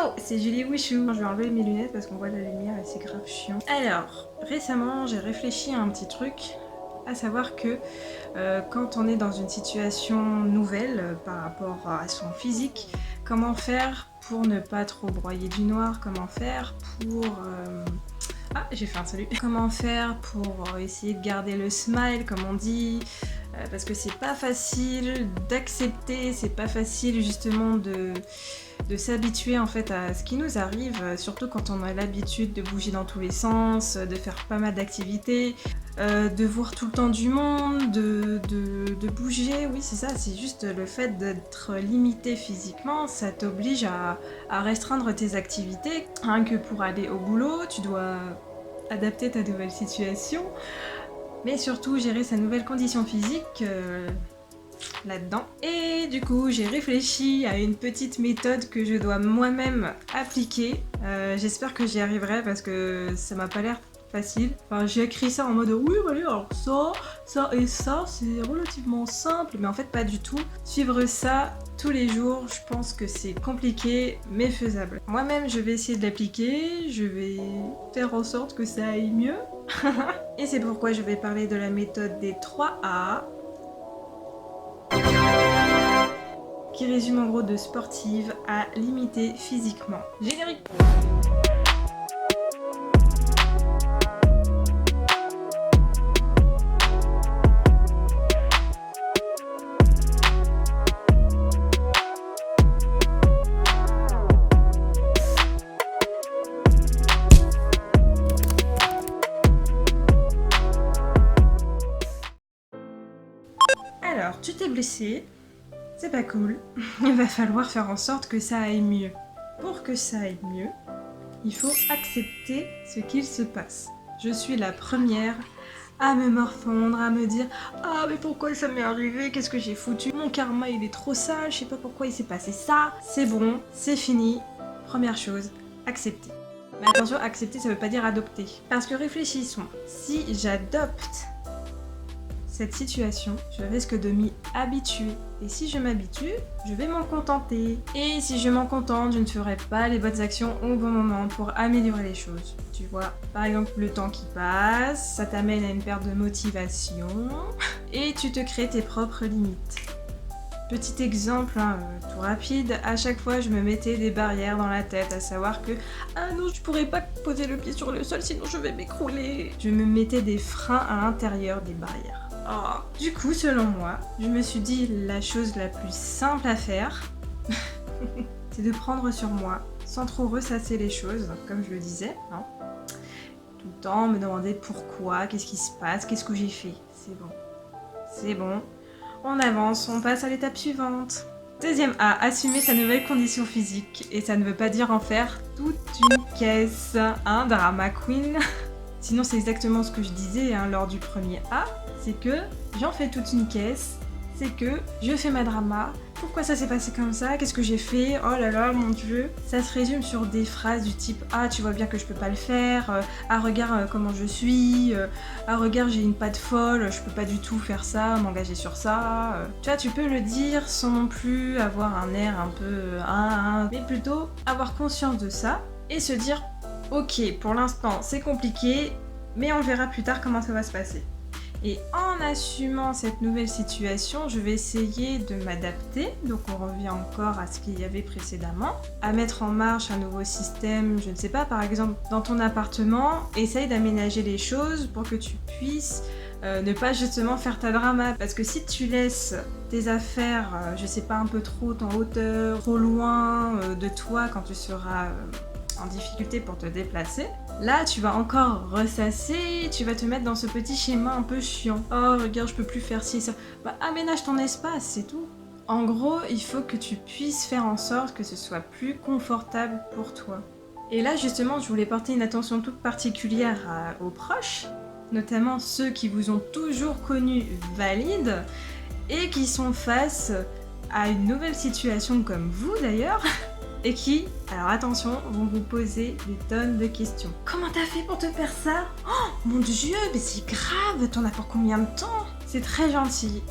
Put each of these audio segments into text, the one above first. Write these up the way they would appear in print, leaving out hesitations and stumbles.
Hello, c'est Julie Wishou. Je vais enlever mes lunettes parce qu'on voit la lumière et c'est grave chiant. Alors, récemment, j'ai réfléchi à un petit truc, à savoir que quand on est dans une situation nouvelle par rapport à son physique, comment faire pour ne pas trop broyer du noir, comment faire pour... Ah, j'ai fait un salut. Comment faire pour essayer de garder le smile, comme on dit, parce que c'est pas facile d'accepter, c'est pas facile justement de s'habituer en fait à ce qui nous arrive, surtout quand on a l'habitude de bouger dans tous les sens, de faire pas mal d'activités, de voir tout le temps du monde, de bouger, oui c'est ça, c'est juste le fait d'être limité physiquement, ça t'oblige à restreindre tes activités. Rien que pour aller au boulot, tu dois adapter ta nouvelle situation, mais surtout gérer sa nouvelle condition physique là-dedans. Et du coup, j'ai réfléchi à une petite méthode que je dois moi-même appliquer. J'espère que j'y arriverai parce que ça m'a pas l'air facile. Enfin, j'ai écrit ça en mode oui, allez, alors ça et ça, c'est relativement simple, mais en fait pas du tout. Suivre ça tous les jours, je pense que c'est compliqué, mais faisable. Moi-même, je vais essayer de l'appliquer, je vais faire en sorte que ça aille mieux. Et c'est pourquoi je vais parler de la méthode des 3 A, qui résume en gros de sportive à limiter physiquement. Générique. Alors, tu t'es blessé, c'est pas cool. Il va falloir faire en sorte que ça aille mieux. Pour que ça aille mieux, il faut accepter ce qu'il se passe. Je suis la première à me morfondre, à me dire « Ah mais pourquoi ça m'est arrivé? Qu'est-ce que j'ai foutu? Mon karma il est trop sale, je sais pas pourquoi il s'est passé ça. » C'est bon, c'est fini. Première chose, accepter. Mais attention, accepter ça veut pas dire adopter. Parce que réfléchissons, si j'adopte cette situation, je risque de m'y habituer. Et si je m'habitue, je vais m'en contenter. Et si je m'en contente, je ne ferai pas les bonnes actions au bon moment pour améliorer les choses. Tu vois, par exemple, le temps qui passe, ça t'amène à une perte de motivation et tu te crées tes propres limites. Petit exemple, tout rapide, à chaque fois je me mettais des barrières dans la tête, à savoir que « Ah non, je pourrais pas poser le pied sur le sol, sinon je vais m'écrouler ». Je me mettais des freins à l'intérieur des barrières. Oh. Du coup, selon moi, je me suis dit la chose la plus simple à faire, c'est de prendre sur moi, sans trop ressasser les choses, comme je le disais, hein. Tout le temps me demander pourquoi, qu'est-ce qui se passe, qu'est-ce que j'ai fait. C'est bon. C'est bon. On avance, on passe à l'étape suivante. Deuxième A, assumer sa nouvelle condition physique. Et ça ne veut pas dire en faire toute une caisse, hein, drama queen. Sinon, c'est exactement ce que je disais hein, lors du premier A. C'est que j'en fais toute une caisse, c'est que je fais ma drama, pourquoi ça s'est passé comme ça, qu'est-ce que j'ai fait, oh là là, mon dieu. Ça se résume sur des phrases du type « Ah, tu vois bien que je peux pas le faire »,« Ah, regarde comment je suis »,« Ah, regarde, j'ai une patte folle, je peux pas du tout faire ça, m'engager sur ça ». Tu vois, tu peux le dire sans non plus avoir un air un peu mais plutôt avoir conscience de ça et se dire « Ok, pour l'instant, c'est compliqué, mais on verra plus tard comment ça va se passer ». Et en assumant cette nouvelle situation, je vais essayer de m'adapter, donc on revient encore à ce qu'il y avait précédemment, à mettre en marche un nouveau système, je ne sais pas, par exemple dans ton appartement, essaye d'aménager les choses pour que tu puisses ne pas justement faire ta drama, parce que si tu laisses tes affaires, je sais pas, un peu trop en hauteur, trop loin de toi quand tu seras en difficulté pour te déplacer, là tu vas encore ressasser, tu vas te mettre dans ce petit schéma un peu chiant. Oh regarde, je peux plus faire ci et ça. Bah aménage ton espace, c'est tout. En gros, il faut que tu puisses faire en sorte que ce soit plus confortable pour toi. Et là justement, je voulais porter une attention toute particulière aux proches, notamment ceux qui vous ont toujours connu valide et qui sont face à une nouvelle situation comme vous d'ailleurs, et qui, alors attention, vont vous poser des tonnes de questions. Comment t'as fait pour te faire ça? Oh mon dieu, mais c'est grave, t'en as pour combien de temps? C'est très gentil,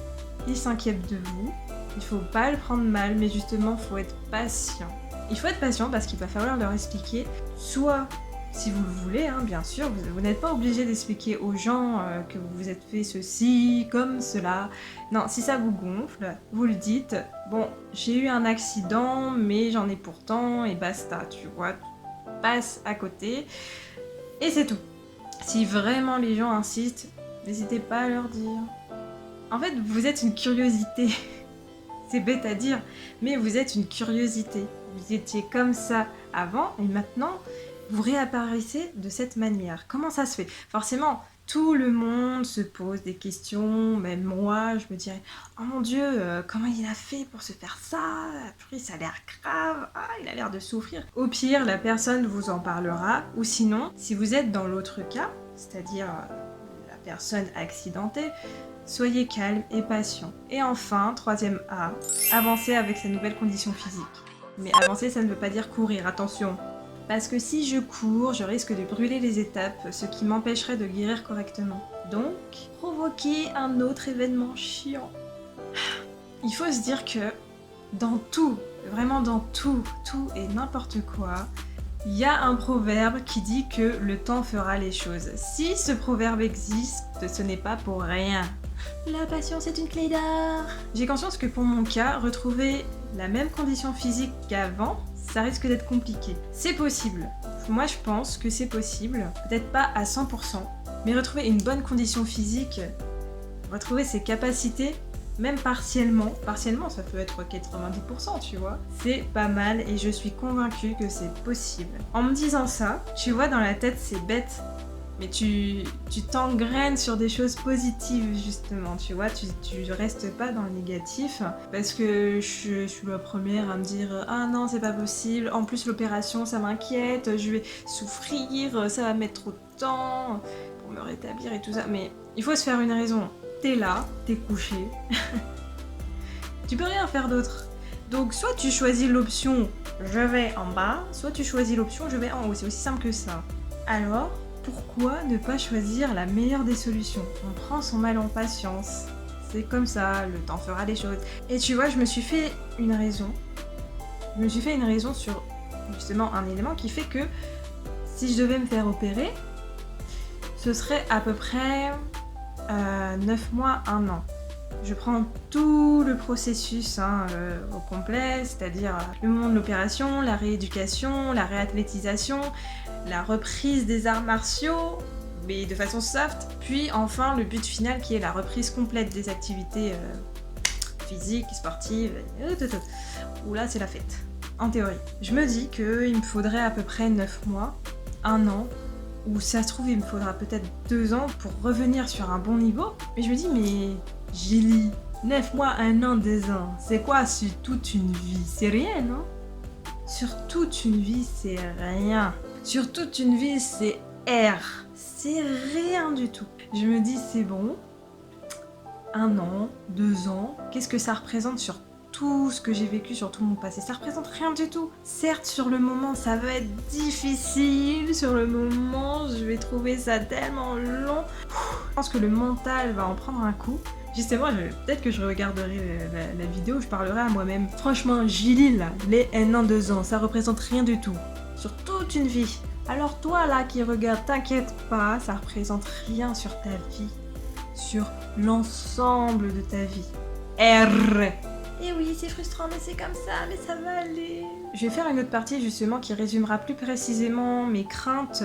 ils s'inquiètent de vous, il faut pas le prendre mal, mais justement faut être patient. Il faut être patient parce qu'il va falloir leur expliquer, soit si vous le voulez, hein, bien sûr, vous n'êtes pas obligé d'expliquer aux gens que vous vous êtes fait ceci, comme cela. Non, si ça vous gonfle, vous le dites. Bon, j'ai eu un accident, mais j'en ai pourtant, et basta, tu vois, tu passes à côté, et c'est tout. Si vraiment les gens insistent, n'hésitez pas à leur dire. En fait, vous êtes une curiosité. C'est bête à dire, mais vous êtes une curiosité. Vous étiez comme ça avant, et maintenant, vous réapparaissez de cette manière. Comment ça se fait? Forcément, tout le monde se pose des questions, même moi, je me dirais « Oh mon Dieu, comment il a fait pour se faire ça? Purée, ça a l'air grave, ah, il a l'air de souffrir. » Au pire, la personne vous en parlera, ou sinon, si vous êtes dans l'autre cas, c'est-à-dire la personne accidentée, soyez calme et patient. Et enfin, troisième A, avancez avec sa nouvelle condition physique. Mais avancer, ça ne veut pas dire courir, attention. Parce que si je cours, je risque de brûler les étapes, ce qui m'empêcherait de guérir correctement. Donc, provoquer un autre événement chiant. Il faut se dire que dans tout, vraiment dans tout et n'importe quoi, il y a un proverbe qui dit que le temps fera les choses. Si ce proverbe existe, ce n'est pas pour rien. La patience est une clé d'or. J'ai conscience que pour mon cas, retrouver la même condition physique qu'avant, ça risque d'être compliqué. C'est possible. Moi, je pense que c'est possible. Peut-être pas à 100%, mais retrouver une bonne condition physique, retrouver ses capacités, même partiellement, ça peut être 90%, tu vois. C'est pas mal et je suis convaincue que c'est possible. En me disant ça, tu vois, dans la tête, c'est bête, mais tu t'engraines sur des choses positives, justement, tu vois, tu restes pas dans le négatif, parce que je suis la première à me dire « Ah non, c'est pas possible, en plus l'opération, ça m'inquiète, je vais souffrir, ça va mettre trop de temps pour me rétablir et tout ça. » Mais il faut se faire une raison. T'es là, t'es couché, tu peux rien faire d'autre. Donc soit tu choisis l'option « Je vais en bas », soit tu choisis l'option « Je vais en haut », c'est aussi simple que ça. Alors, pourquoi ne pas choisir la meilleure des solutions? On prend son mal en patience. C'est comme ça, le temps fera les choses. Et tu vois, je me suis fait une raison. Je me suis fait une raison sur justement un élément qui fait que si je devais me faire opérer, ce serait à peu près 9 mois, 1 an. Je prends tout le processus au complet, c'est-à-dire le moment de l'opération, la rééducation, la réathlétisation, la reprise des arts martiaux, mais de façon soft, puis enfin le but final qui est la reprise complète des activités physiques, sportives, où là c'est la fête, en théorie. Je me dis qu'il me faudrait à peu près 9 mois, 1 an, ou ça se trouve il me faudra peut-être 2 ans pour revenir sur un bon niveau, mais je me dis mais Gilly, 9 mois, 1 an, 2 ans, c'est quoi sur toute une vie? C'est rien, non? Sur toute une vie, c'est rien. Sur toute une vie, c'est R. C'est rien du tout. Je me dis, c'est bon. 1 an, 2 ans, qu'est-ce que ça représente sur tout ce que j'ai vécu, sur tout mon passé? Ça représente rien du tout. Certes, sur le moment, ça va être difficile. Sur le moment, je vais trouver ça tellement long. Je pense que le mental va en prendre un coup. Justement, peut-être que je regarderai la vidéo, je parlerai à moi-même. Franchement, Gilly, là, les 1 an, 2 ans, ça représente rien du tout. Sur toute une vie. Alors toi, là, qui regarde, t'inquiète pas, ça représente rien sur ta vie. Sur l'ensemble de ta vie. R. Et oui, c'est frustrant, mais c'est comme ça, mais ça va aller. Je vais faire une autre partie, justement, qui résumera plus précisément mes craintes,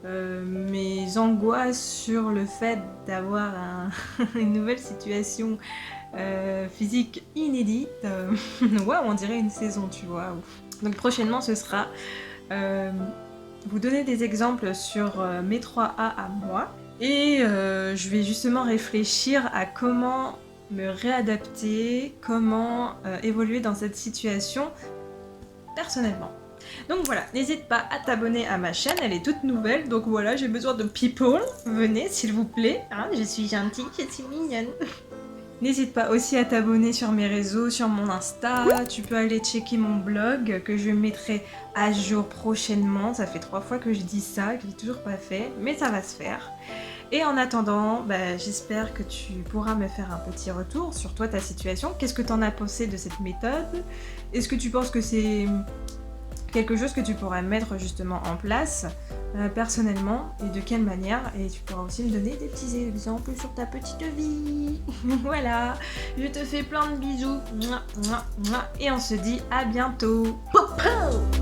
mes angoisses sur le fait d'avoir une nouvelle situation physique inédite. Ouais, on dirait une saison, tu vois. Donc prochainement, ce sera vous donner des exemples sur mes 3A à moi. Et je vais justement réfléchir à comment me réadapter, comment évoluer dans cette situation personnellement. Donc voilà, n'hésite pas à t'abonner à ma chaîne, elle est toute nouvelle, donc voilà, j'ai besoin de people. Venez s'il vous plaît, hein, je suis gentille, je suis mignonne. N'hésite pas aussi à t'abonner sur mes réseaux, sur mon Insta, tu peux aller checker mon blog que je mettrai à jour prochainement. Ça fait 3 fois que je dis ça, que je l'ai toujours pas fait, mais ça va se faire. Et en attendant, j'espère que tu pourras me faire un petit retour sur toi, ta situation. Qu'est-ce que tu en as pensé de cette méthode? Est-ce que tu penses que c'est quelque chose que tu pourrais mettre justement en place personnellement et de quelle manière, et tu pourras aussi me donner des petits exemples sur ta petite vie. Voilà, je te fais plein de bisous, et on se dit à bientôt. Popo